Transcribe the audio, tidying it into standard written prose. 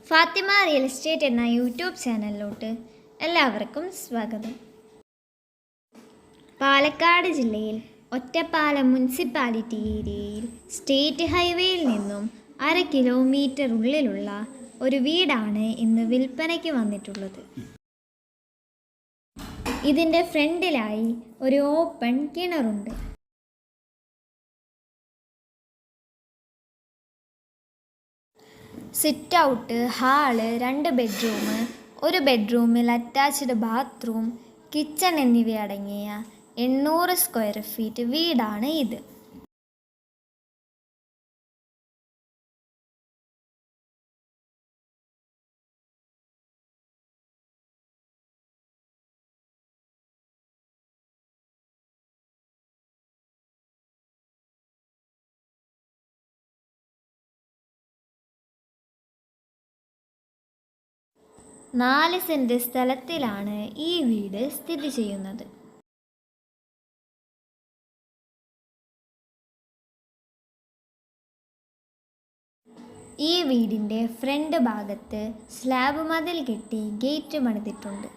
Fathima real estate എന്ന YouTube ചാനലിലോട്ട് എല്ലാവർക്കും സ്വാഗതം. പാലക്കാട് ജില്ലയിൽ ഒറ്റപ്പാലം മുനിസിപ്പാലിറ്റി ഏരിയയിൽ സ്റ്റേറ്റ് ഹൈവേയിൽ നിന്നും 1/2 കിലോമീറ്റർ ഉള്ളിലുള്ള ഒരു വീടാണ് ഇന്ന് വിൽപ്പനയ്ക്ക് വന്നിട്ടുള്ളത്. ഇതിൻ്റെ ഫ്രണ്ടിലായി ഒരു ഓപ്പൺ കിണറുണ്ട്. സിറ്റ് ഔട്ട്, ഹാള്, 2 ബെഡ്റൂം, ഒരു ബെഡ്റൂമിൽ അറ്റാച്ച്ഡ് ബാത്റൂം, കിച്ചൺ എന്നിവയടങ്ങിയ 800 സ്ക്വയർ ഫീറ്റ് വീടാണ് ഇത്. നാല് സെൻറ് സ്ഥലത്തിലാണ് ഈ വീട് സ്ഥിതി ചെയ്യുന്നത്. ഈ വീടിൻ്റെ ഫ്രണ്ട് ഭാഗത്ത് സ്ലാബ് മതിൽ കെട്ടി ഗേറ്റ് പണിതിട്ടുണ്ട്.